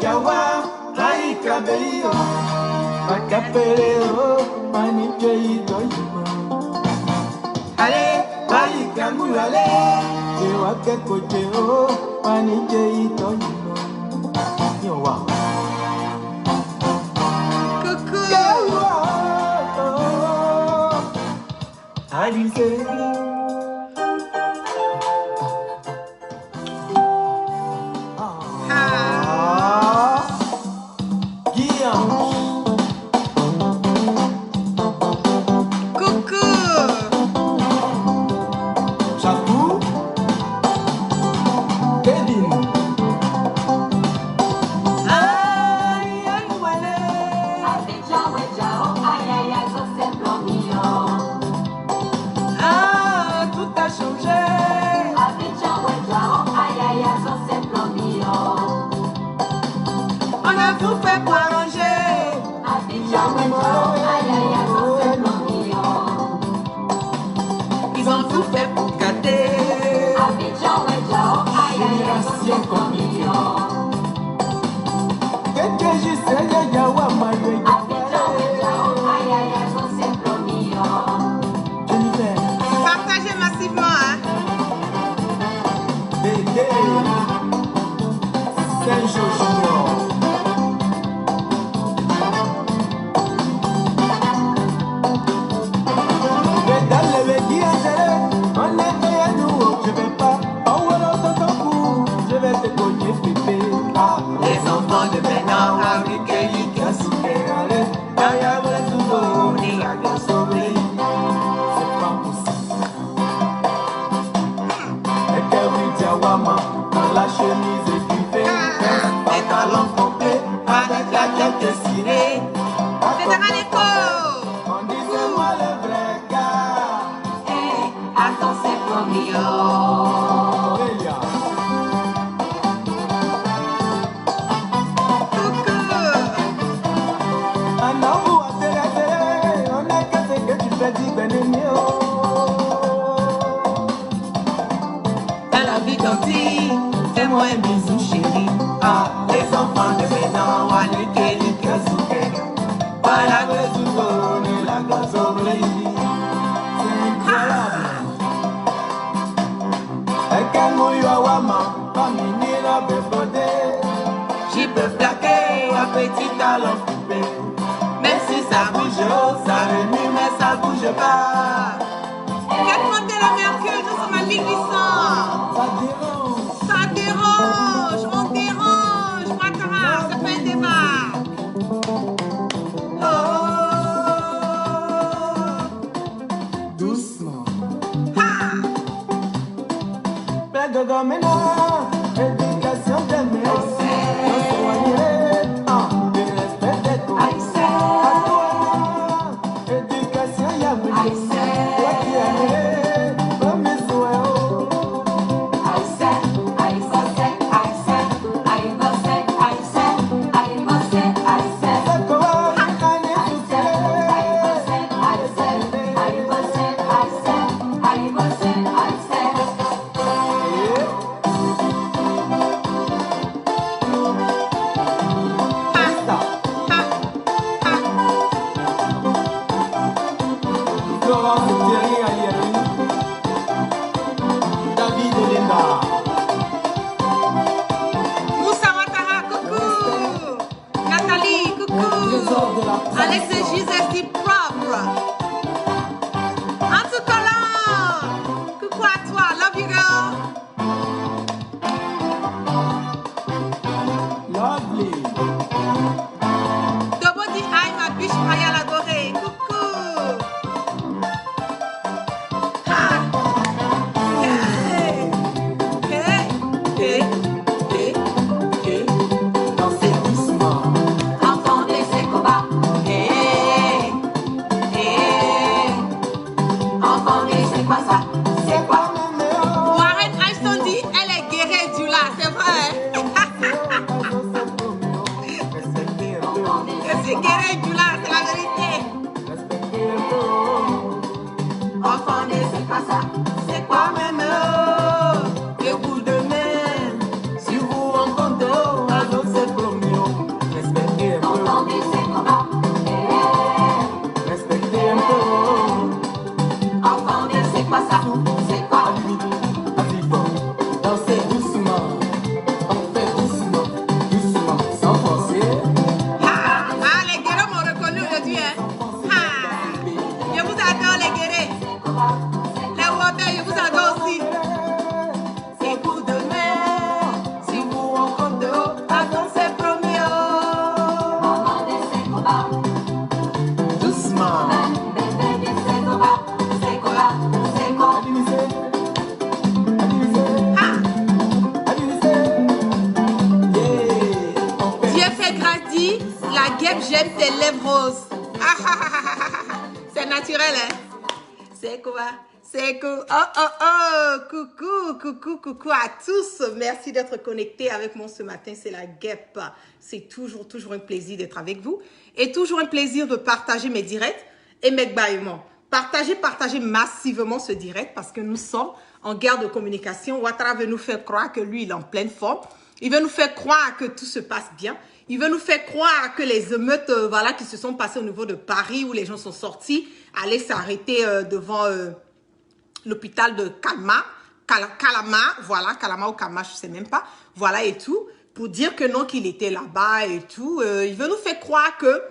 Jawa, Raika Beio, Macapeleo, Manichei Doima. Ale, Raika Mulale, Ewake Cocheo, Manichei Doima. Yowa. Coucou. Alice. Ils ont tout fait pour gâter. Génération comme partagez massivement, hein. Les enfants de Bénin, Harikei, Kasukere, Dayabra Zubo, Niaga Soleil. C'est pas possible. Et Kevin Tiawama, dans la chemise équipée, des talons complets, avec la tête estirée. On disait moi le vrai gars. Attends, c'est promis. Fais-moi un bisou chéri. Ah, les enfants de Bénin, Wanike, Likasuke. Voilà le Zuko, la Gazobrei. C'est incroyable. Et quel mouillot Wama, Pamini la Bébodé. J'y peux flaquer, un petit talent coupé. Même si ça bouge, ça remue, mais ça bouge pas. Faites monter le mercure, nous sommes à l'Iguisson. Ça dérange, on dérange, Ouattara, ça fait un débat. Doucement. Près de Domina, éducation de mes La guêpe, j'aime tes lèvres roses. C'est naturel, hein? C'est quoi? C'est cool. Coucou à tous. Merci d'être connectés avec moi ce matin. C'est la guêpe. C'est toujours un plaisir d'être avec vous. Et toujours un plaisir de partager mes directs et mes bâillements. Partagez massivement ce direct parce que nous sommes en guerre de communication. Ouattara veut nous faire croire que lui, il est en pleine forme. Il veut nous faire croire que tout se passe bien. Il veut nous faire croire que les émeutes qui se sont passées au niveau de Paris, où les gens sont sortis, allaient s'arrêter devant l'hôpital de Calama, Calama ou Calama, je ne sais même pas, voilà et tout, pour dire que non, qu'il était là-bas et tout. Il veut nous faire croire que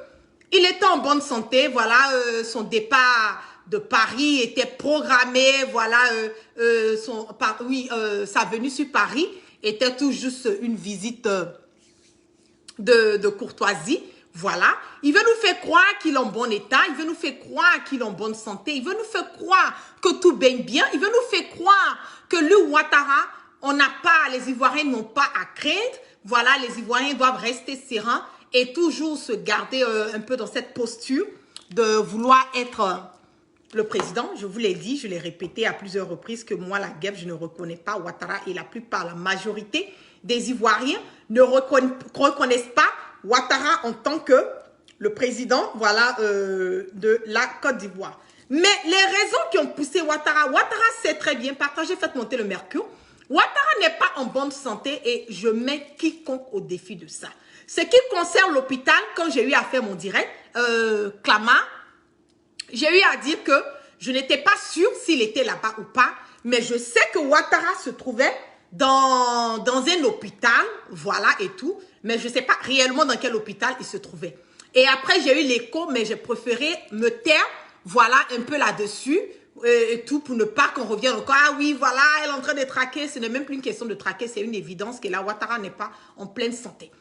il était en bonne santé, voilà, son départ de Paris était programmé, voilà, sa venue sur Paris était tout juste une visite de courtoisie, voilà. Il veut nous faire croire qu'il est en bon état, il veut nous faire croire qu'il est en bonne santé, il veut nous faire croire que tout baigne bien, il veut nous faire croire que le Ouattara, les Ivoiriens n'ont pas à craindre, voilà, les Ivoiriens doivent rester sereins et toujours se garder un peu dans cette posture de vouloir être le président. Je vous l'ai dit, je l'ai répété à plusieurs reprises que moi, la guêpe, je ne reconnais pas Ouattara et la majorité des Ivoiriens ne reconnaissent pas Ouattara en tant que le président, voilà, de la Côte d'Ivoire. Mais les raisons qui ont poussé Ouattara sait très bien, partagez, faites monter le mercure. Ouattara n'est pas en bonne santé et je mets quiconque au défi de ça. Ce qui concerne l'hôpital, quand j'ai eu à faire mon direct, Clama, j'ai eu à dire que je n'étais pas sûre s'il était là-bas ou pas, mais je sais que Ouattara se trouvait dans un hôpital, voilà et tout, mais je ne sais pas réellement dans quel hôpital il se trouvait. Et après, j'ai eu l'écho, mais j'ai préféré me taire, voilà, un peu là-dessus, et tout, pour ne pas qu'on revienne encore. Ah oui, voilà, elle est en train de traquer. Ce n'est même plus une question de traquer, c'est une évidence que là, Ouattara n'est pas en pleine santé.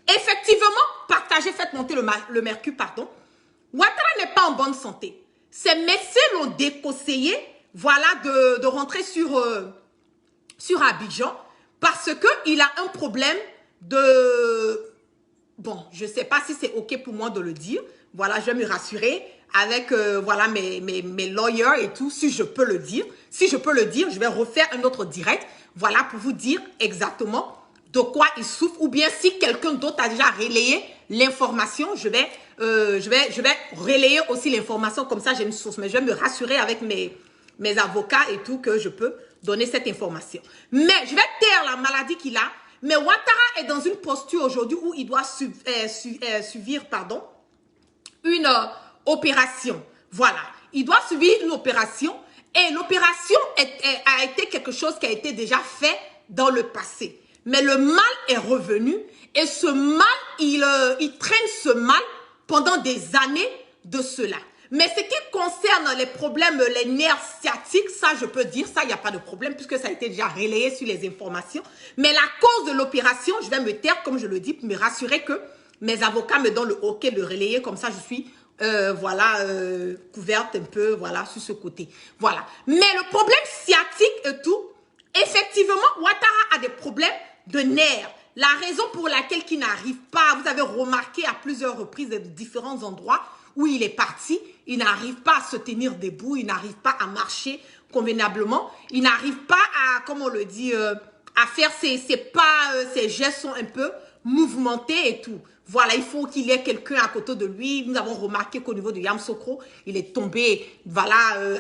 Effectivement, partagez, faites monter le mercure, pardon. Ouattara n'est pas en bonne santé. Ses médecins l'ont déconseillé, voilà, de rentrer sur Abidjan parce qu'il a un problème de... Bon, je ne sais pas si c'est OK pour moi de le dire. Voilà, je vais me rassurer avec voilà, mes lawyers et tout, si je peux le dire. Si je peux le dire, je vais refaire un autre direct, voilà, pour vous dire exactement de quoi il souffre, ou bien si quelqu'un d'autre a déjà relayé l'information, je vais relayer aussi l'information, comme ça j'ai une source, mais je vais me rassurer avec mes avocats et tout que je peux donner cette information. Mais je vais taire la maladie qu'il a, mais Ouattara est dans une posture aujourd'hui où il doit subir une opération. Voilà, il doit subir une opération et l'opération a été quelque chose qui a été déjà fait dans le passé. Mais le mal est revenu et ce mal, il traîne ce mal pendant des années de cela. Mais ce qui concerne les problèmes, les nerfs sciatiques, ça je peux dire, ça il n'y a pas de problème puisque ça a été déjà relayé sur les informations. Mais la cause de l'opération, je vais me taire comme je le dis pour me rassurer que mes avocats me donnent le OK de relayer, comme ça je suis couverte un peu voilà, sur ce côté. Voilà. Mais le problème sciatique et tout, effectivement, Ouattara a des problèmes de nerfs. La raison pour laquelle il n'arrive pas, vous avez remarqué à plusieurs reprises de différents endroits où il est parti, il n'arrive pas à se tenir debout, il n'arrive pas à marcher convenablement, il n'arrive pas à, comme on le dit, à faire ses pas, ses gestes sont un peu mouvementés et tout. Voilà, il faut qu'il y ait quelqu'un à côté de lui. Nous avons remarqué qu'au niveau de Yamoussoukro, il est tombé, voilà,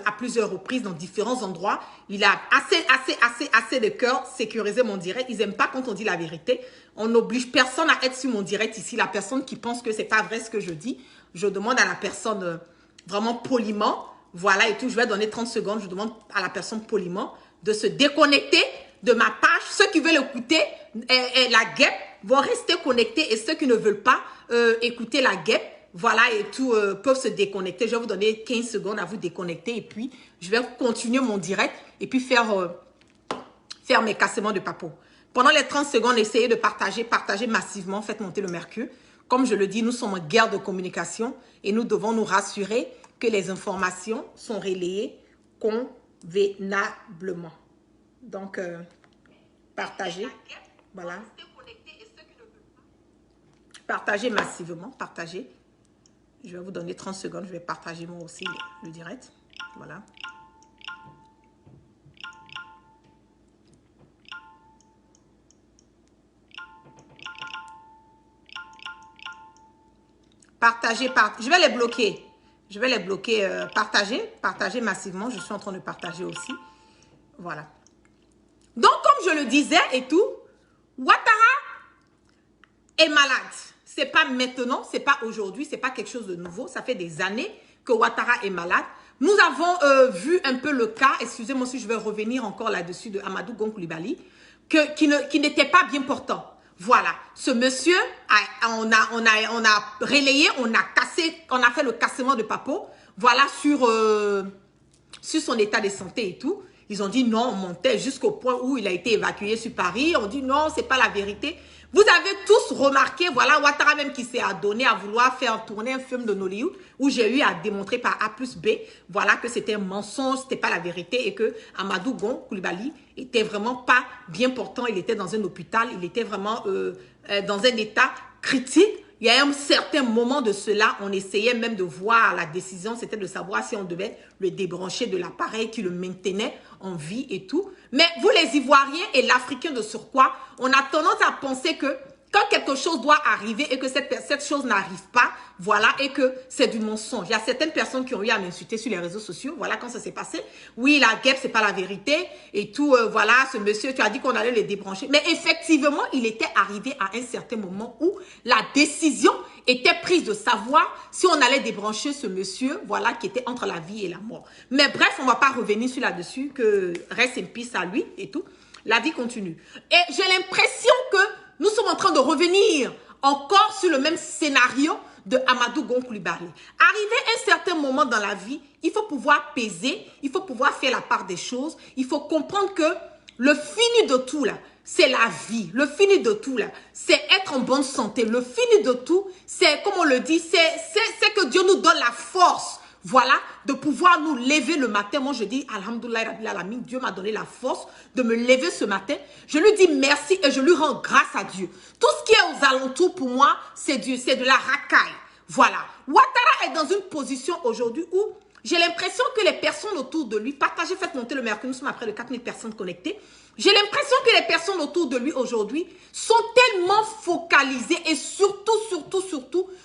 à plusieurs reprises dans différents endroits. Il a assez de cœur sécurisé mon direct. Ils n'aiment pas quand on dit la vérité. On n'oblige personne à être sur mon direct ici. La personne qui pense que c'est pas vrai ce que je dis, je demande à la personne vraiment poliment, voilà et tout. Je vais donner 30 secondes. Je demande à la personne poliment de se déconnecter de ma page. Ceux qui veulent écouter la guêpe vont rester connectés et ceux qui ne veulent pas écouter la guêpe, voilà et tout, peuvent se déconnecter. Je vais vous donner 15 secondes à vous déconnecter et puis je vais continuer mon direct et puis faire mes cassements de papeau. Pendant les 30 secondes, essayez de partager massivement, faites monter le mercure. Comme je le dis, nous sommes en guerre de communication et nous devons nous rassurer que les informations sont relayées convenablement. Donc, partagez. Voilà. Partagez massivement, partagez. Je vais vous donner 30 secondes, je vais partager moi aussi le direct. Voilà. Partagez, je vais les bloquer. Je vais les bloquer. Partagez massivement. Je suis en train de partager aussi. Voilà. Donc, comme je le disais et tout, Ouattara est malade. C'est pas maintenant, c'est pas aujourd'hui, c'est pas quelque chose de nouveau. Ça fait des années que Ouattara est malade. Nous avons vu un peu le cas, excusez-moi si je vais revenir encore là-dessus, de Amadou Gon Coulibaly, qui n'était pas bien portant. Voilà, ce monsieur, on a relayé, on a cassé, on a fait le cassement de Papo, voilà, sur son état de santé et tout. Ils ont dit non, on montait jusqu'au point où il a été évacué sur Paris. On dit non, c'est pas la vérité. Vous avez tous remarqué, voilà, Ouattara même qui s'est adonné à vouloir faire tourner un film de Nollywood où j'ai eu à démontrer par A plus B, voilà, que c'était un mensonge, c'était pas la vérité et que Amadou Gon Coulibaly était vraiment pas bien portant. Il était dans un hôpital, il était vraiment dans un état critique. Il y a un certain moment de cela, on essayait même de voir la décision, c'était de savoir si on devait le débrancher de l'appareil qui le maintenait en vie et tout. Mais vous les Ivoiriens et l'Africain de surcroît, on a tendance à penser que quand quelque chose doit arriver et que cette chose n'arrive pas, voilà, et que c'est du mensonge. Il y a certaines personnes qui ont eu à m'insulter sur les réseaux sociaux, voilà, quand ça s'est passé. Oui, la guêpe, c'est pas la vérité et tout, voilà, ce monsieur, tu as dit qu'on allait le débrancher. Mais effectivement, il était arrivé à un certain moment où la décision était prise de savoir si on allait débrancher ce monsieur, voilà, qui était entre la vie et la mort. Mais bref, on va pas revenir sur là-dessus, que reste in peace à lui et tout. La vie continue. Et j'ai l'impression que nous sommes en train de revenir encore sur le même scénario de Amadou Gon Coulibaly. Arrivé à un certain moment dans la vie, il faut pouvoir peser, il faut pouvoir faire la part des choses, il faut comprendre que le fini de tout là, c'est la vie. Le fini de tout là, c'est être en bonne santé. Le fini de tout, c'est, comme on le dit, c'est que Dieu nous donne la force. Voilà, de pouvoir nous lever le matin. Moi, je dis, Alhamdoulilah Rabbil Alamin, Dieu m'a donné la force de me lever ce matin. Je lui dis merci et je lui rends grâce à Dieu. Tout ce qui est aux alentours, pour moi, c'est Dieu, c'est de la racaille. Voilà. Ouattara est dans une position aujourd'hui où j'ai l'impression que les personnes autour de lui, partagez, faites monter le mercure, nous sommes à près de 4000 personnes connectées. J'ai l'impression que les personnes autour de lui aujourd'hui sont tellement focalisées et surtout,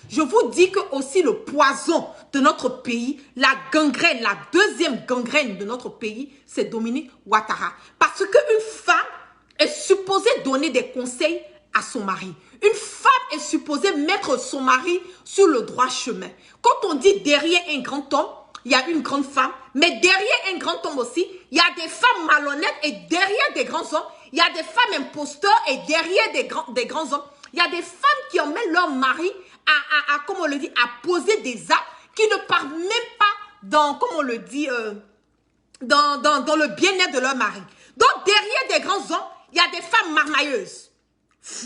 je vous dis que aussi le poison de notre pays, la gangrène, la deuxième gangrène de notre pays, c'est Dominique Ouattara. Parce qu'une femme est supposée donner des conseils à son mari. Une femme est supposée mettre son mari sur le droit chemin. Quand on dit derrière un grand homme, il y a une grande femme, mais derrière un grand homme aussi, il y a des femmes malhonnêtes et derrière des grands hommes, il y a des femmes imposteurs et derrière des grands hommes, il y a des femmes qui emmènent leur mari comme on le dit, à poser des actes qui ne partent même pas dans, comme on le dit, dans le bien-être de leur mari. Donc derrière des grands hommes, il y a des femmes marmailleuses.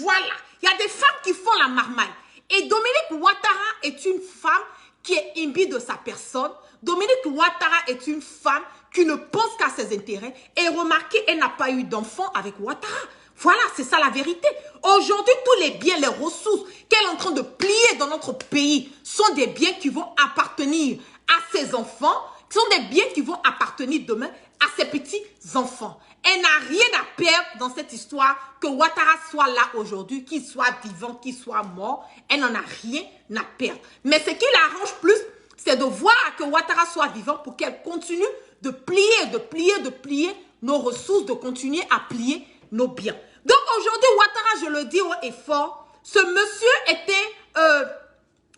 Voilà, il y a des femmes qui font la marmaille. Et Dominique Ouattara est une femme qui est imbue de sa personne. Dominique Ouattara est une femme qui ne pense qu'à ses intérêts. Et remarquez, elle n'a pas eu d'enfant avec Ouattara. Voilà, c'est ça la vérité. Aujourd'hui, tous les biens, les ressources qu'elle est en train de plier dans notre pays sont des biens qui vont appartenir à ses enfants, qui sont des biens qui vont appartenir demain à ses petits-enfants. Elle n'a rien à perdre dans cette histoire que Ouattara soit là aujourd'hui, qu'il soit vivant, qu'il soit mort. Elle n'en a rien à perdre. Mais ce qui l'arrange plus, c'est de voir que Ouattara soit vivant pour qu'elle continue de plier nos ressources, de continuer à plier nos biens. Donc aujourd'hui, Ouattara, je le dis haut et fort, ce monsieur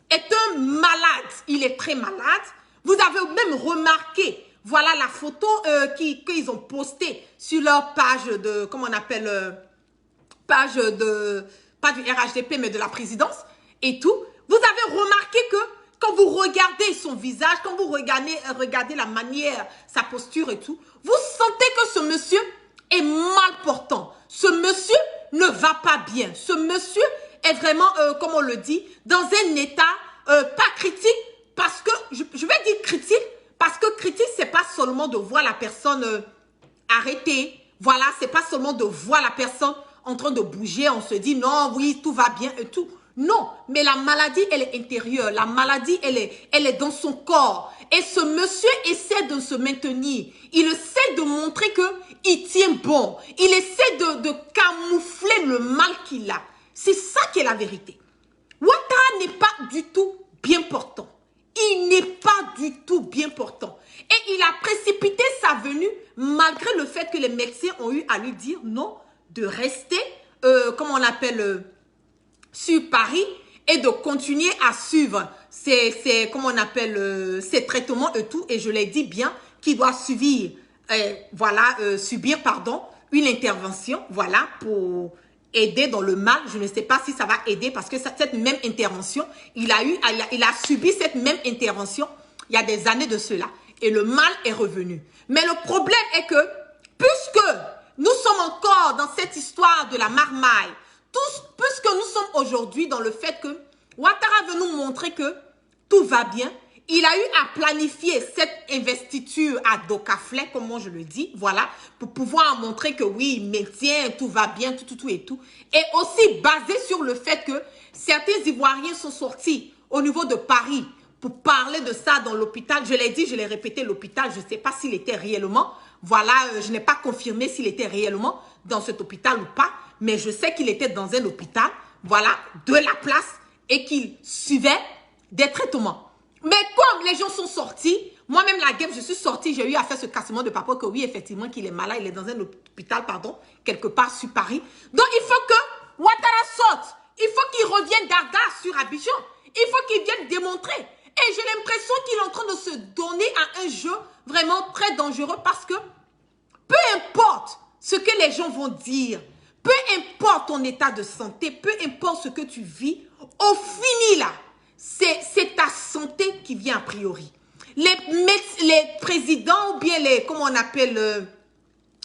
est un malade. Il est très malade. Vous avez même remarqué, voilà la photo qu'ils ont postée sur leur page de, comment on appelle, page de, pas du RHDP, mais de la présidence et tout. Vous avez remarqué que quand vous regardez son visage, quand vous regardez la manière, sa posture et tout, vous sentez que ce monsieur est mal portant. Ce monsieur ne va pas bien. Ce monsieur est vraiment, comme on le dit, dans un état pas critique, parce que, je vais dire critique, parce que critique, c'est pas seulement de voir la personne arrêtée, voilà, c'est pas seulement de voir la personne en train de bouger, on se dit non, oui, tout va bien et tout. Non, mais la maladie, elle est intérieure. La maladie, elle est dans son corps. Et ce monsieur essaie de se maintenir. Il essaie de montrer qu'il tient bon. Il essaie de camoufler le mal qu'il a. C'est ça qui est la vérité. Ouattara n'est pas du tout bien portant. Il n'est pas du tout bien portant. Et il a précipité sa venue malgré le fait que les médecins ont eu à lui dire non, de rester, comment on appelle, sur Paris et de continuer à suivre ses comment on appelle, ses traitements et tout. Et je l'ai dit bien qu'il doit subir, une intervention, voilà, pour aider dans le mal. Je ne sais pas si ça va aider parce que cette même intervention, il a subi cette même intervention il y a des années de cela. Et le mal est revenu. Mais le problème est que, puisque nous sommes encore dans cette histoire de la marmaille, puisque nous sommes aujourd'hui dans le fait que Ouattara veut nous montrer que tout va bien, il a eu à planifier cette investiture à Docaflet, comme moi je le dis, voilà, pour pouvoir montrer que oui, il maintient, tout va bien, tout et tout. Et aussi basé sur le fait que certains Ivoiriens sont sortis au niveau de Paris pour parler de ça dans l'hôpital. Je l'ai dit, je l'ai répété, l'hôpital, je ne sais pas s'il était réellement, voilà, je n'ai pas confirmé s'il était réellement dans cet hôpital ou pas, mais je sais qu'il était dans un hôpital, voilà, de la place et qu'il suivait des traitements. Mais comme les gens sont sortis, moi-même la guêpe, je suis sortie, j'ai eu à faire ce cassement de papa que oui, effectivement, qu'il est malade, il est dans un hôpital, pardon, quelque part sur Paris. Donc, il faut que Ouattara sorte. Il faut qu'il revienne d'Arda sur Abidjan. Il faut qu'il vienne démontrer. Et j'ai l'impression qu'il est en train de se donner à un jeu vraiment très dangereux parce que peu importe ce que les gens vont dire, peu importe ton état de santé, peu importe ce que tu vis, au fini là, c'est ta santé qui vient a priori. Les présidents ou bien comment on appelle,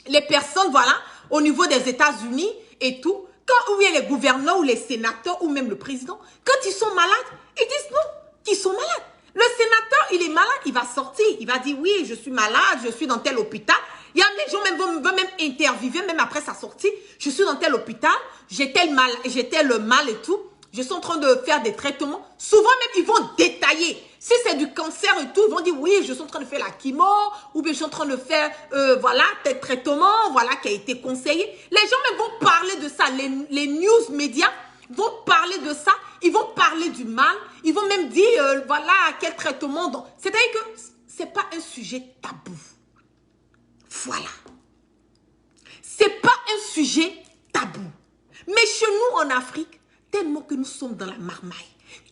les personnes, voilà, au niveau des États-Unis et tout, quand ou bien les gouverneurs ou les sénateurs ou même le président, quand ils sont malades, ils disent non, qu'ils sont malades. Le sénateur, il est malade, il va sortir, il va dire oui, je suis malade, je suis dans tel hôpital. Il y a des gens même vont même interviewer, même après sa sortie, je suis dans tel hôpital, j'ai tel mal et tout. Je suis en train de faire des traitements. Souvent même, ils vont détailler. Si c'est du cancer et tout, ils vont dire, oui, je suis en train de faire la chimo, ou bien je suis en train de faire, voilà, tel traitement, voilà, qui a été conseillé. Les gens même vont parler de ça. Les news médias vont parler de ça. Ils vont parler du mal. Ils vont même dire, voilà, quel traitement. C'est-à-dire que ce n'est pas un sujet tabou. Voilà. Ce n'est pas un sujet tabou. Mais chez nous, en Afrique, tellement que nous sommes dans la marmaille,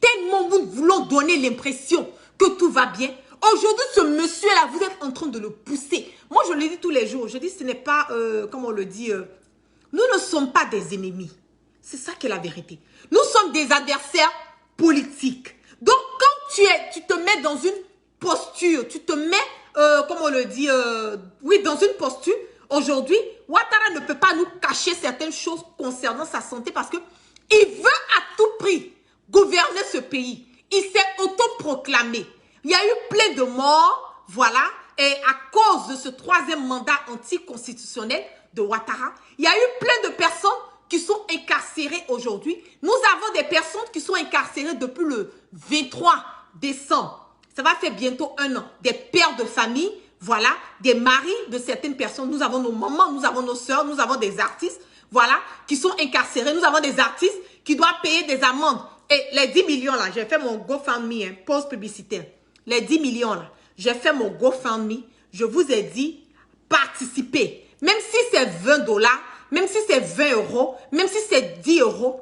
tellement nous voulons donner l'impression que tout va bien. Aujourd'hui, ce monsieur-là, vous êtes en train de le pousser. Moi, je le dis tous les jours. Je dis, ce n'est pas, comme on le dit, nous ne sommes pas des ennemis. C'est ça qui est la vérité. Nous sommes des adversaires politiques. Donc, quand tu te mets dans une posture, tu te mets, comme on le dit, oui, dans une posture, aujourd'hui, Ouattara ne peut pas nous cacher certaines choses concernant sa santé parce que il veut à tout prix gouverner ce pays. Il s'est autoproclamé. Il y a eu plein de morts, voilà, et à cause de ce troisième mandat anticonstitutionnel de Ouattara, il y a eu plein de personnes qui sont incarcérées aujourd'hui. Nous avons des personnes qui sont incarcérées depuis le 23 décembre. Ça va faire bientôt 1 an. Des pères de famille, voilà, des maris de certaines personnes. Nous avons nos mamans, nous avons nos soeurs, nous avons des artistes, voilà, qui sont incarcérés. Nous avons des artistes qui doivent payer des amendes. Et les 10 millions là, j'ai fait mon GoFundMe, pause publicitaire. Les 10 millions là, j'ai fait mon GoFundMe. Je vous ai dit, participez. Même si c'est 20 $, même si c'est 20 €, même si c'est 10 €,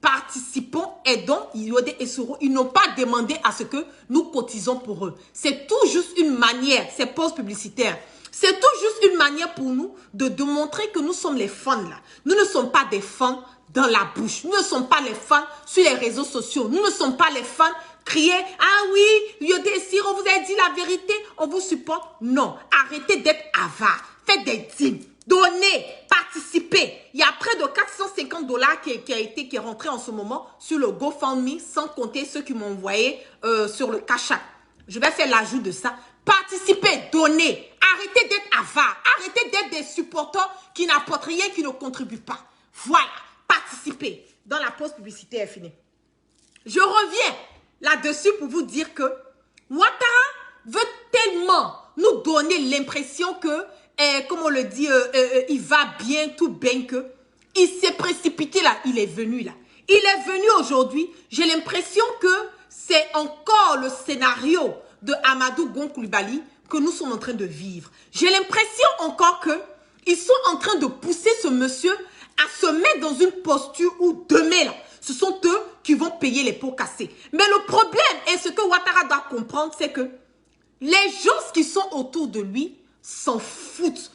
participons, aidons Yodé et Soro. Ils n'ont pas demandé à ce que nous cotisons pour eux. C'est tout juste une manière, c'est pause publicitaire. C'est tout juste une manière pour nous de démontrer que nous sommes les fans là. Nous ne sommes pas des fans dans la bouche. Nous ne sommes pas les fans sur les réseaux sociaux. Nous ne sommes pas les fans crier « Ah oui, Yodé et Siro, vous avez dit la vérité, on vous supporte. » Non, arrêtez d'être avare. Faites des dîmes. Donnez, participez. Il y a près de 450 $ qui est rentré en ce moment sur le GoFundMe, sans compter ceux qui m'ont envoyé sur le Cash App. Je vais faire l'ajout de ça. Participez, donnez. Arrêtez d'être avare. Arrêtez d'être des supporters qui n'apportent rien, qui ne contribuent pas. Voilà, participez. Dans la pause publicitaire est finie. Je reviens là-dessus pour vous dire que Ouattara veut tellement nous donner l'impression que, comme on le dit, il va bien, tout bien que, il s'est précipité là, il est venu là. Il est venu aujourd'hui, j'ai l'impression que c'est encore le scénario de Amadou Gon Coulibaly que nous sommes en train de vivre. J'ai l'impression encore que ils sont en train de pousser ce monsieur à se mettre dans une posture où demain là, ce sont eux qui vont payer les pots cassés. Mais le problème, et ce que Ouattara doit comprendre, c'est que les gens qui sont autour de lui s'en foutent.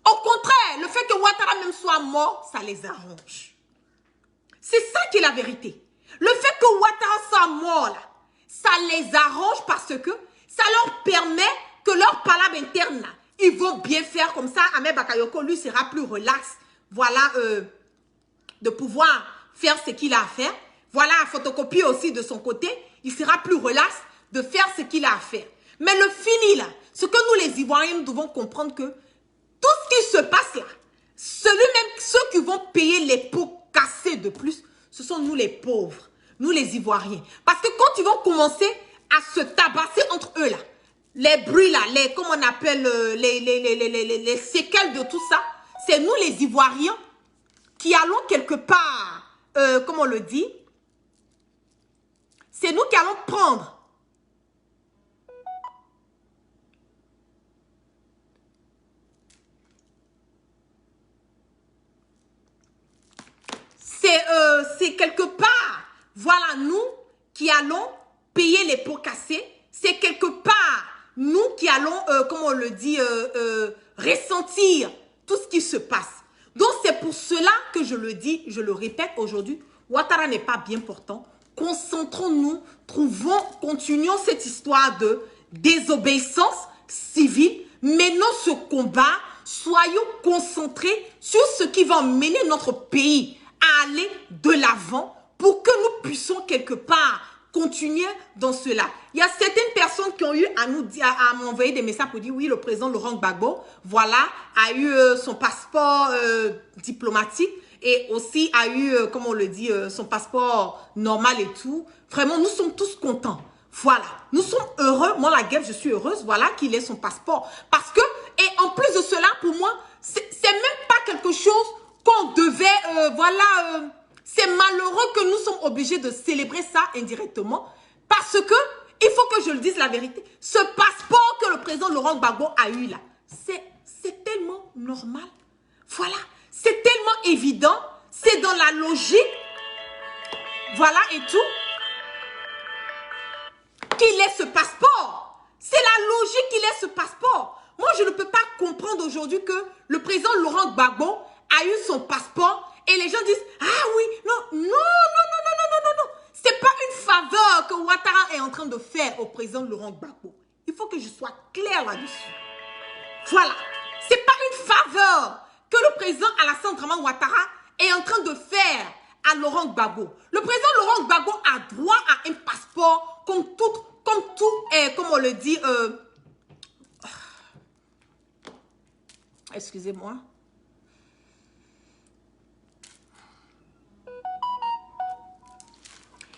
Au contraire, le fait que Ouattara même soit mort, ça les arrange. C'est ça qui est la vérité. Le fait que Ouattara soit mort, là, ça les arrange parce que ça leur permet que leur palabre interne, là, ils vont bien faire comme ça. Ahmed Bakayoko, lui, sera plus relax. Voilà, de pouvoir faire ce qu'il a à faire. Voilà, photocopie aussi de son côté. Il sera plus relax de faire ce qu'il a à faire. Mais le fini, là, ce que nous, les Ivoiriens, nous devons comprendre que tout ce qui se passe là, ceux qui vont payer les pots cassés de plus, ce sont nous les pauvres, nous les Ivoiriens. Parce que quand ils vont commencer à se tabasser entre eux là, les bruits là, comment on appelle, les séquelles de tout ça, c'est nous les Ivoiriens qui allons quelque part, comment on le dit, c'est nous qui allons prendre c'est quelque part, voilà, nous qui allons payer les pots cassés. C'est quelque part, nous qui allons, comme on le dit, ressentir tout ce qui se passe. Donc, c'est pour cela que je le dis, je le répète aujourd'hui, Ouattara n'est pas bien portant. Concentrons-nous, continuons cette histoire de désobéissance civile, menons ce combat, soyons concentrés sur ce qui va mener notre pays à aller de l'avant pour que nous puissions quelque part continuer dans cela. Il y a certaines personnes qui ont eu à nous dire, à m'envoyer des messages pour dire oui, le président Laurent Gbagbo, voilà, a eu son passeport diplomatique et aussi a eu, comme on le dit, son passeport normal et tout. Vraiment, nous sommes tous contents. Voilà, nous sommes heureux. Moi, la guêpe, je suis heureuse, voilà, qu'il ait son passeport. Parce que, et en plus de cela, pour moi, c'est même pas quelque chose qu'on devait, voilà, c'est malheureux que nous sommes obligés de célébrer ça indirectement parce que, il faut que je le dise la vérité, ce passeport que le président Laurent Gbagbo a eu là, c'est tellement normal, voilà, c'est tellement évident, c'est dans la logique, voilà et tout, qu'il ait ce passeport, c'est la logique qu'il ait ce passeport. Moi, je ne peux pas comprendre aujourd'hui que le président Laurent Gbagbo a eu son passeport et les gens disent « Ah oui, non, non, non, non, non, non, non, non, non. C'est pas une faveur que Ouattara est en train de faire au président Laurent Gbagbo. » Il faut que je sois claire là-dessus. Voilà. C'est pas une faveur que le président Alassane Dramane Ouattara est en train de faire à Laurent Gbagbo. Le président Laurent Gbagbo a droit à un passeport comme tout, comme on le dit, excusez-moi.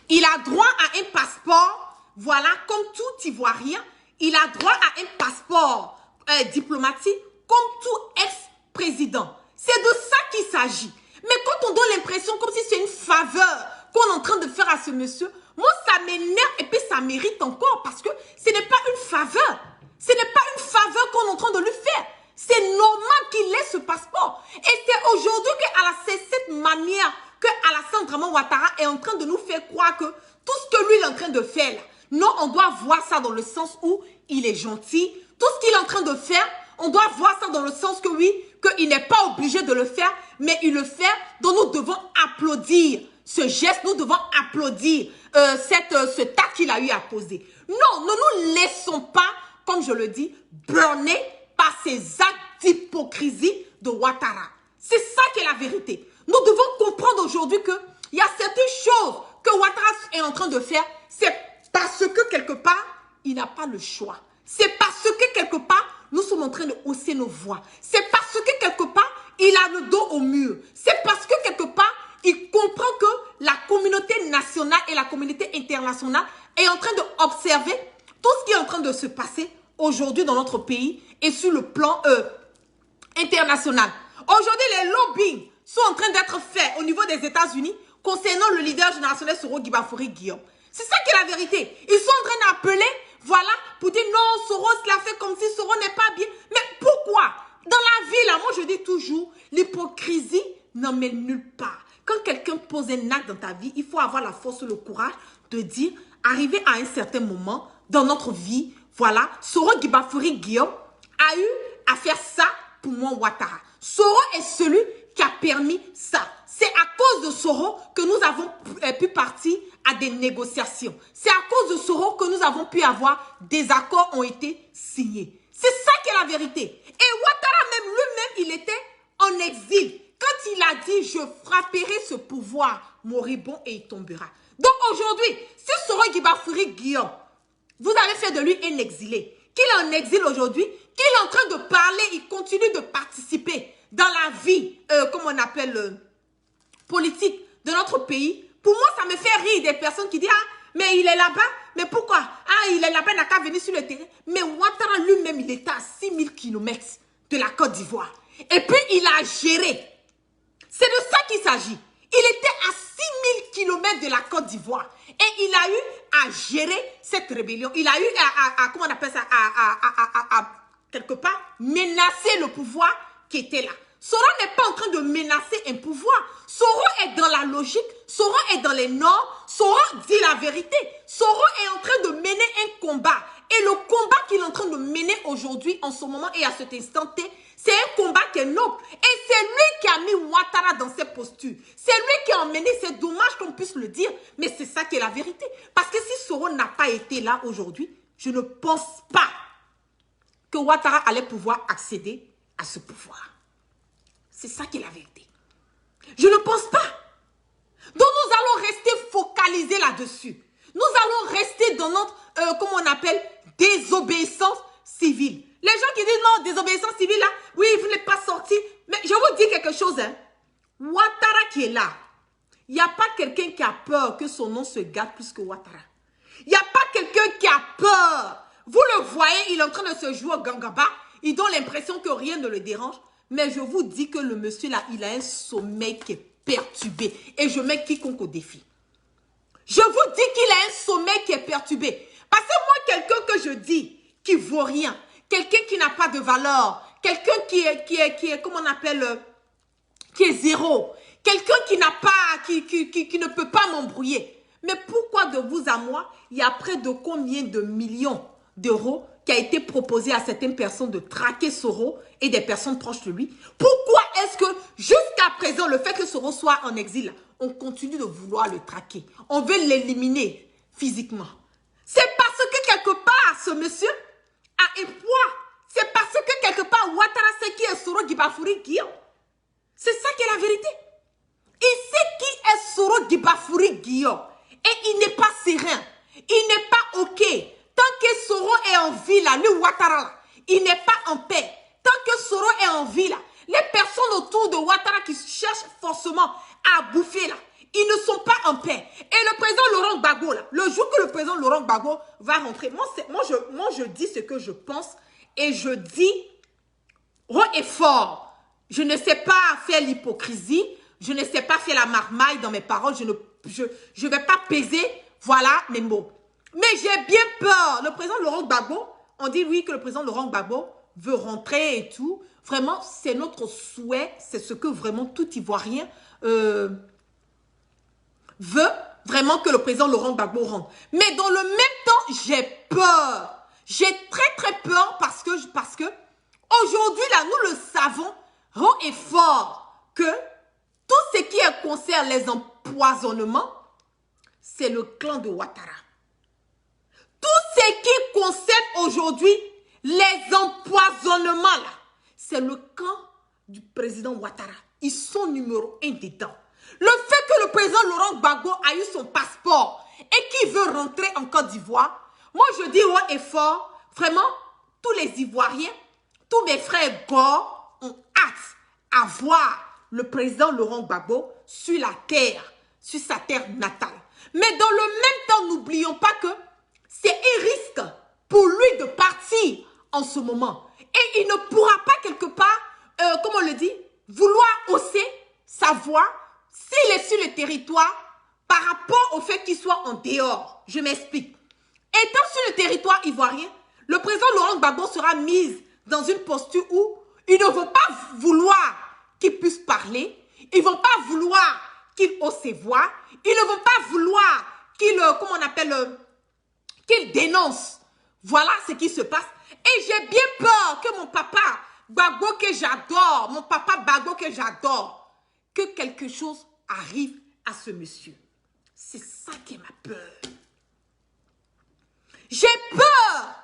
Il a droit à un passeport, voilà, comme tout Ivoirien, il a droit à un passeport diplomatique comme tout ex-président. C'est de ça qu'il s'agit. Mais quand on donne l'impression comme si c'est une faveur qu'on est en train de faire à ce monsieur, moi ça m'énerve et puis ça mérite encore parce que ce n'est pas une faveur. Ce n'est pas une faveur qu'on est en train de lui faire. C'est normal qu'il ait ce passeport. Et c'est aujourd'hui que c'est cette manière que Alassane Dramane Ouattara est en train de nous faire croire que tout ce que lui est en train de faire, là, non, on doit voir ça dans le sens où il est gentil. Tout ce qu'il est en train de faire, on doit voir ça dans le sens que oui, qu'il n'est pas obligé de le faire, mais il le fait, donc nous devons applaudir ce geste, nous devons applaudir ce tas qu'il a eu à poser. Non, ne nous laissons pas, comme je le dis, burner par ces actes d'hypocrisie de Ouattara. C'est ça qui est la vérité. Nous devons comprendre aujourd'hui qu'il y a certaines choses que Ouattara est en train de faire, c'est parce que quelque part, il n'a pas le choix. C'est parce que quelque part, nous sommes en train de hausser nos voix. C'est parce que quelque part, il a le dos au mur. C'est parce que quelque part, il comprend que la communauté nationale et la communauté internationale est en train d'observer tout ce qui est en train de se passer aujourd'hui dans notre pays et sur le plan international. Aujourd'hui, les lobbies sont en train d'être faits au niveau des États-Unis concernant le leader générationnel Soro Guibafouri Guillaume. C'est ça qui est la vérité. Ils sont en train d'appeler, voilà, pour dire non, Soro l'a fait comme si Soro n'est pas bien. Mais pourquoi? Dans la vie, là, moi je dis toujours, l'hypocrisie n'emmène nulle part. Quand quelqu'un pose un acte dans ta vie, il faut avoir la force, le courage de dire, arriver à un certain moment dans notre vie, voilà, Soro Guibafouri Guillaume a eu à faire ça pour moi, Ouattara. Soro est celui qui a permis ça. C'est à cause de Soro que nous avons pu partir à des négociations. C'est à cause de Soro que nous avons pu avoir des accords ont été signés. C'est ça qui est la vérité. Et Ouattara même lui-même, il était en exil. Quand il a dit, je frapperai ce pouvoir moribond et il tombera. Donc aujourd'hui, si Soro Guibafouri Guillaume, vous avez fait de lui un exilé, qu'il est en exil aujourd'hui, qu'il est en train de parler, il continue de participer dans la vie, comme on appelle, politique de notre pays. Pour moi, ça me fait rire des personnes qui disent, ah, mais il est là-bas, mais pourquoi? Ah, il est là-bas, il n'a qu'à venir sur le terrain. Mais Ouattara lui-même, il était à 6000 km de la Côte d'Ivoire. Et puis, il a géré. C'est de ça qu'il s'agit. Il était à 6000 km de la Côte d'Ivoire. Et il a eu à gérer cette rébellion. Il a eu à comment on appelle ça, à quelque part, menacer le pouvoir qui était là. Soro n'est pas en train de menacer un pouvoir. Soro est dans la logique. Soro est dans les normes. Soro dit la vérité. Soro est en train de mener un combat. Et le combat qu'il est en train de mener aujourd'hui, en ce moment et à cet instant T, c'est un combat qui est noble. Et c'est lui qui a mis Ouattara dans cette posture. C'est lui qui a emmené. C'est dommage qu'on puisse le dire, mais c'est ça qui est la vérité. Parce que si Soro n'a pas été là aujourd'hui, je ne pense pas que Ouattara allait pouvoir accéder à ce pouvoir. C'est ça qui est la vérité. Je ne pense pas. Donc nous allons rester focalisés là-dessus. Nous allons rester dans notre, comment on appelle, désobéissance civile. Les gens qui disent non, désobéissance civile là, oui, vous n'êtes pas sortis. Mais je vous dis quelque chose, hein. Ouattara qui est là, il n'y a pas quelqu'un qui a peur que son nom se gâte plus que Ouattara. Il n'y a pas quelqu'un qui a peur. Vous le voyez, il est en train de se jouer au gangaba. Il donne l'impression que rien ne le dérange. Mais je vous dis que le monsieur là, il a un sommeil qui est perturbé. Et je mets quiconque au défi. Je vous dis qu'il a un sommeil qui est perturbé. Parce que moi, quelqu'un que je dis, qui vaut rien, quelqu'un qui n'a pas de valeur, quelqu'un qui est, comment on appelle, qui est zéro, quelqu'un qui n'a pas, qui ne peut pas m'embrouiller. Mais pourquoi de vous à moi, il y a près de combien de millions d'euros qui a été proposé à certaines personnes de traquer Soro et des personnes proches de lui? Pourquoi est-ce que jusqu'à présent, le fait que Soro soit en exil, on continue de vouloir le traquer? On veut l'éliminer physiquement. C'est parce que quelque part, ce monsieur a un poids. C'est parce que quelque part, Ouattara sait qui est Soro Guibafouri Guillaume. C'est ça qui est la vérité. Il sait qui est Soro Guibafouri Guillaume. Et il n'est pas serein. Il n'est pas OK. Tant que Soro est en vie là, lui Ouattara là, il n'est pas en paix. Tant que Soro est en vie là, les personnes autour de Ouattara qui cherchent forcément à bouffer là, ils ne sont pas en paix. Et le président Laurent Gbagbo là, le jour que le président Laurent Gbagbo va rentrer, moi je dis ce que je pense et je dis haut et fort. Je ne sais pas faire l'hypocrisie, je ne sais pas faire la marmaille dans mes paroles, je ne vais pas peser, voilà mes mots. Mais j'ai bien peur. Le président Laurent Gbagbo, on dit oui que le président Laurent Gbagbo veut rentrer et tout. Vraiment, c'est notre souhait. C'est ce que vraiment tout Ivoirien veut. Vraiment que le président Laurent Gbagbo rentre. Mais dans le même temps, j'ai peur. J'ai très peur parce que aujourd'hui, là, nous le savons haut et fort que tout ce qui concerne les empoisonnements, c'est le clan de Ouattara. Tout ce qui concerne aujourd'hui les empoisonnements, là, c'est le camp du président Ouattara. Ils sont numéro 1 dedans. Le fait que le président Laurent Gbagbo a eu son passeport et qu'il veut rentrer en Côte d'Ivoire, moi je dis haut et fort, vraiment, tous les Ivoiriens, tous mes frères Gore ont hâte à voir le président Laurent Gbagbo sur la terre sur sa terre natale. Mais dans le même temps, n'oublions pas que c'est un risque pour lui de partir en ce moment. Et il ne pourra pas quelque part, comme on le dit, vouloir hausser sa voix s'il est sur le territoire par rapport au fait qu'il soit en dehors. Je m'explique. Étant sur le territoire ivoirien, le président Laurent Gbagbo sera mis dans une posture où ils ne vont pas vouloir qu'il puisse parler, ils ne vont pas vouloir qu'il hausse ses voix, ils ne vont pas vouloir qu'il, comment on appelle, qu'il dénonce. Voilà ce qui se passe. Et j'ai bien peur que mon papa Gbagbo que j'adore, mon papa Gbagbo que j'adore, que quelque chose arrive à ce monsieur. C'est ça qui est ma peur. J'ai peur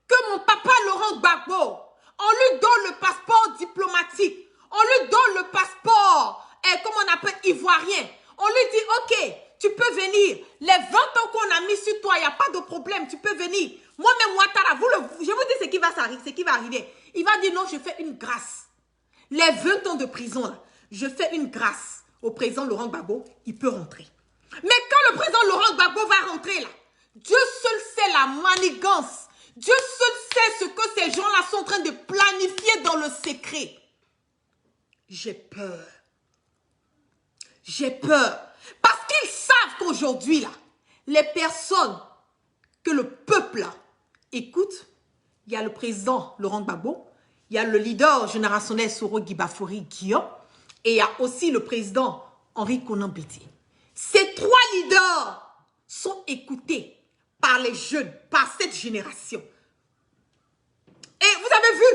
que mon papa Laurent Gbagbo, on lui donne le passeport diplomatique, on lui donne le passeport, comment on appelle, ivoirien. On lui dit, ok, tu peux venir. Les 20 ans qu'on a mis sur toi, il n'y a pas de problème, tu peux venir. Moi-même, Ouattara, je vous dis ce qui va arriver. Il va dire, non, je fais une grâce. Les 20 ans de prison, là, je fais une grâce au président Laurent Gbagbo, il peut rentrer. Mais quand le président Laurent Gbagbo va rentrer, là, Dieu seul sait la manigance. Dieu seul sait ce que ces gens-là sont en train de planifier dans le secret. J'ai peur. J'ai peur. Parce qu'ils savent qu'aujourd'hui, là, les personnes que le peuple là, écoute, il y a le président Laurent Gbagbo, il y a le leader générationnel Soro Guibafori Guillaume, et il y a aussi le président Henri Konan Bédié. Ces trois leaders sont écoutés par les jeunes, par cette génération. Et vous avez vu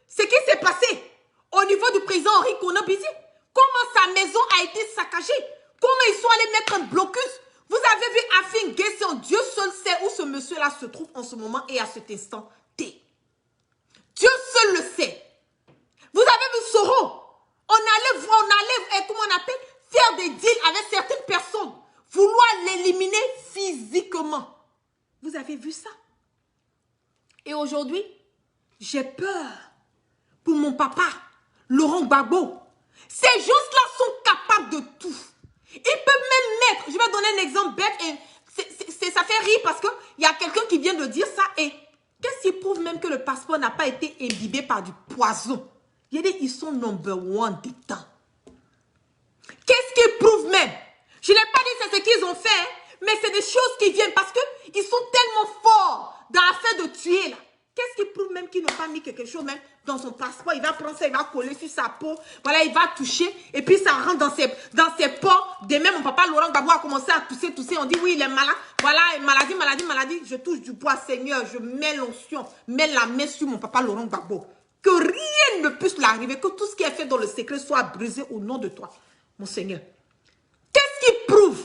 ce qui s'est passé au niveau du président Henri Konan Bédié. Comment sa maison a été saccagée. Comment ils sont allés mettre un blocus. Vous avez vu Afin Guesson. Dieu seul sait où ce monsieur-là se trouve en ce moment et à cet instant T. Dieu seul le sait. Vous avez vu Soro. On allait, comment on appelle, faire des deals avec certaines personnes. Vouloir l'éliminer physiquement. Vous avez vu ça? Et aujourd'hui, j'ai peur pour mon papa, Laurent Gbagbo. Ces gens-là sont capables de tout. Ils peuvent même mettre, je vais donner un exemple bête, et ça fait rire parce qu'il y a quelqu'un qui vient de dire ça, et qu'est-ce qui prouve même que le passeport n'a pas été imbibé par du poison? Il y a des, ils sont number one des temps. Qu'est-ce qui prouve même? Je n'ai pas dit c'est ce qu'ils ont fait, hein, mais c'est des choses qui viennent parce qu'ils sont tellement forts dans l'affaire de tuer là. Qu'est-ce qui prouve même qu'ils n'ont pas mis quelque chose même dans son passeport? Il va prendre ça, il va coller sur sa peau. Voilà, il va toucher. Et puis ça rentre dans ses pores. Demain, mon papa Laurent Gbagbo a commencé à tousser. On dit oui, il est malade. Voilà, maladie. Je touche du bois, Seigneur. Je mets l'onction, mets la main sur mon papa Laurent Gbagbo. Que rien ne puisse l'arriver. Que tout ce qui est fait dans le secret soit brisé au nom de toi, mon Seigneur. Qu'est-ce qui prouve?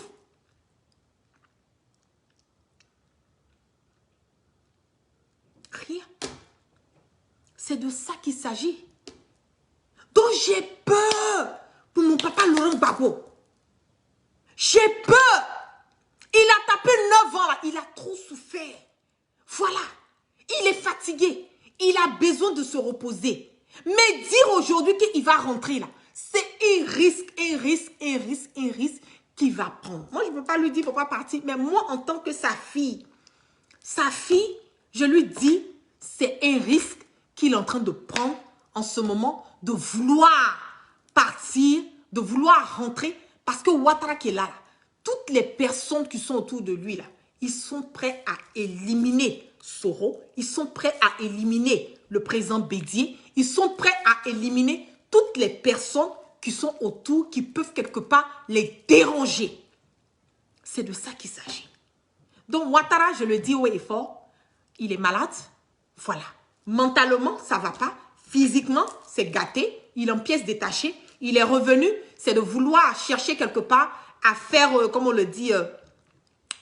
Rien. C'est de ça qu'il s'agit. Donc j'ai peur pour mon papa Laurent Gbagbo. J'ai peur. Il a tapé 9 ans là. Il a trop souffert. Voilà. Il est fatigué. Il a besoin de se reposer. Mais dire aujourd'hui qu'il va rentrer là, c'est un risque qu'il va prendre. Moi, je ne peux pas lui dire qu'il ne faut pas partir. Mais moi, en tant que sa fille, je lui dis, c'est un risque qu'il est en train de prendre en ce moment, de vouloir partir, de vouloir rentrer, parce que Ouattara qui est là, toutes les personnes qui sont autour de lui, là, ils sont prêts à éliminer Soro, ils sont prêts à éliminer le président Bédié, ils sont prêts à éliminer toutes les personnes qui sont autour, qui peuvent quelque part les déranger. C'est de ça qu'il s'agit. Donc Ouattara, je le dis haut et fort, il est malade, voilà. Mentalement, ça ne va pas. Physiquement, c'est gâté. Il est en pièces détachées. Il est revenu, c'est de vouloir chercher quelque part à faire, comme on le dit,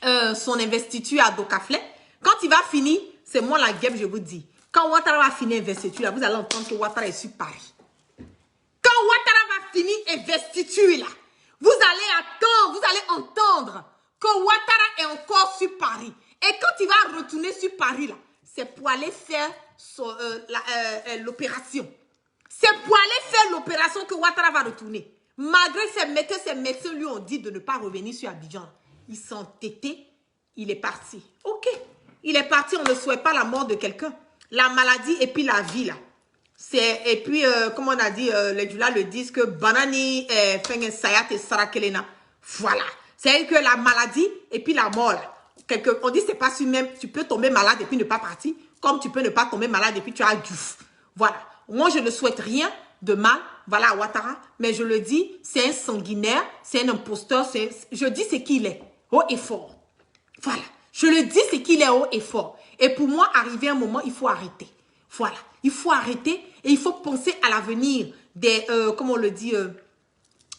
son investiture à Docaflet. Quand il va finir, c'est moi la guêpe, je vous dis. Quand Ouattara va finir investiture, vous allez entendre que Ouattara est sur Paris. Quand Ouattara va finir investiture, là, vous allez entendre que Ouattara est encore sur Paris. Et quand il va retourner sur Paris, là, c'est pour aller faire l'opération. C'est pour aller faire l'opération que Ouattara va retourner. Malgré ces médecins lui ont dit de ne pas revenir sur Abidjan. Il s'est entêté, il est parti. Ok, il est parti, on ne souhaite pas la mort de quelqu'un. La maladie et puis la vie là. Et puis, comme on a dit, les Djoula le disent que Banani fait sayat et sarakelena. Voilà. C'est que la maladie et puis la mort là. On dit c'est pas si même tu peux tomber malade et puis ne pas partir, comme tu peux ne pas tomber malade et puis tu as du. Voilà. Moi, je ne souhaite rien de mal, voilà, à Ouattara, mais je le dis, c'est un sanguinaire, c'est un imposteur, je dis ce qu'il est, haut et fort. Voilà. Je le dis, c'est qu'il est haut et fort. Et pour moi, arrivé un moment, il faut arrêter. Voilà. Il faut arrêter et il faut penser à l'avenir des, comme on le dit,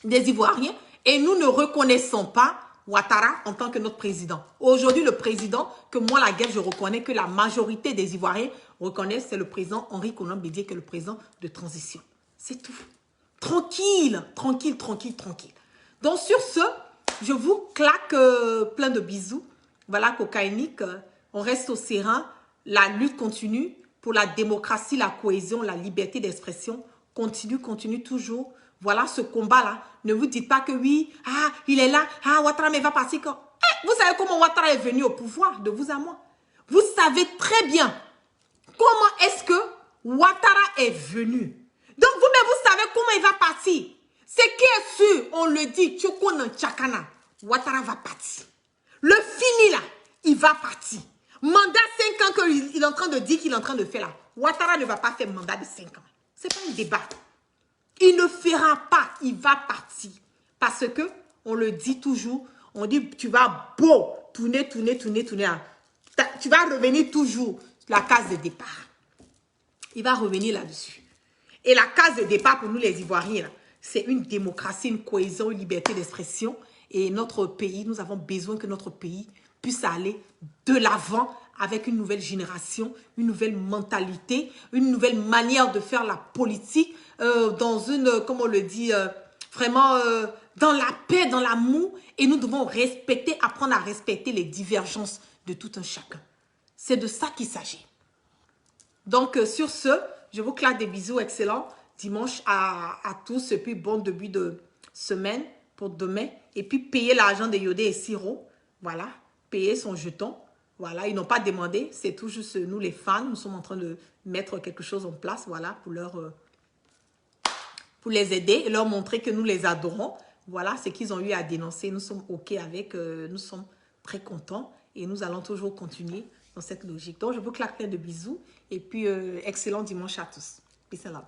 des Ivoiriens. Et nous ne reconnaissons pas Ouattara en tant que notre président. Aujourd'hui, le président, que moi, la guerre, je reconnais que la majorité des Ivoiriens reconnaissent, c'est le président Henri Konan Bédié, qui est le président de transition. C'est tout. Tranquille, tranquille, tranquille, tranquille. Donc, sur ce, je vous claque plein de bisous. Voilà, cocaïnique, on reste au serein. La lutte continue pour la démocratie, la cohésion, la liberté d'expression. Continue toujours. Voilà ce combat-là. Ne vous dites pas que oui, ah, il est là, ah, Ouattara mais va partir quand. Vous savez comment Ouattara est venu au pouvoir, de vous à moi. Vous savez très bien comment est-ce que Ouattara est venu. Donc vous-même, vous savez comment il va partir. Ce qui est sûr, on le dit, Tchokona Tchakana, Ouattara va partir. Le fini là, il va partir. Mandat 5 ans qu'il est en train de dire qu'il est en train de faire là. Ouattara ne va pas faire mandat de 5 ans. Ce n'est pas un débat. Il ne fera pas, il va partir. Parce que, on le dit toujours, on dit, tu vas beau tourner. Tu vas revenir toujours sur la case de départ. Il va revenir là-dessus. Et la case de départ pour nous les Ivoiriens, c'est une démocratie, une cohésion, une liberté d'expression. Et notre pays, nous avons besoin que notre pays puisse aller de l'avant avec une nouvelle génération, une nouvelle mentalité, une nouvelle manière de faire la politique dans une, comme on le dit, vraiment dans la paix, dans l'amour. Et nous devons respecter, apprendre à respecter les divergences de tout un chacun. C'est de ça qu'il s'agit. Donc, sur ce, je vous claque des bisous excellents. Dimanche à tous. Et puis, bon début de semaine pour demain. Et puis, payer l'argent de Yodé et Siro. Voilà. Payer son jeton. Voilà. Ils n'ont pas demandé. C'est tout juste nous, les fans. Nous sommes en train de mettre quelque chose en place. Voilà. Pour les aider et leur montrer que nous les adorons. Voilà ce qu'ils ont eu à dénoncer. Nous sommes OK avec. Nous sommes très contents. Et nous allons toujours continuer dans cette logique. Donc, je vous claque plein de bisous. Et puis, excellent dimanche à tous. Peace and love.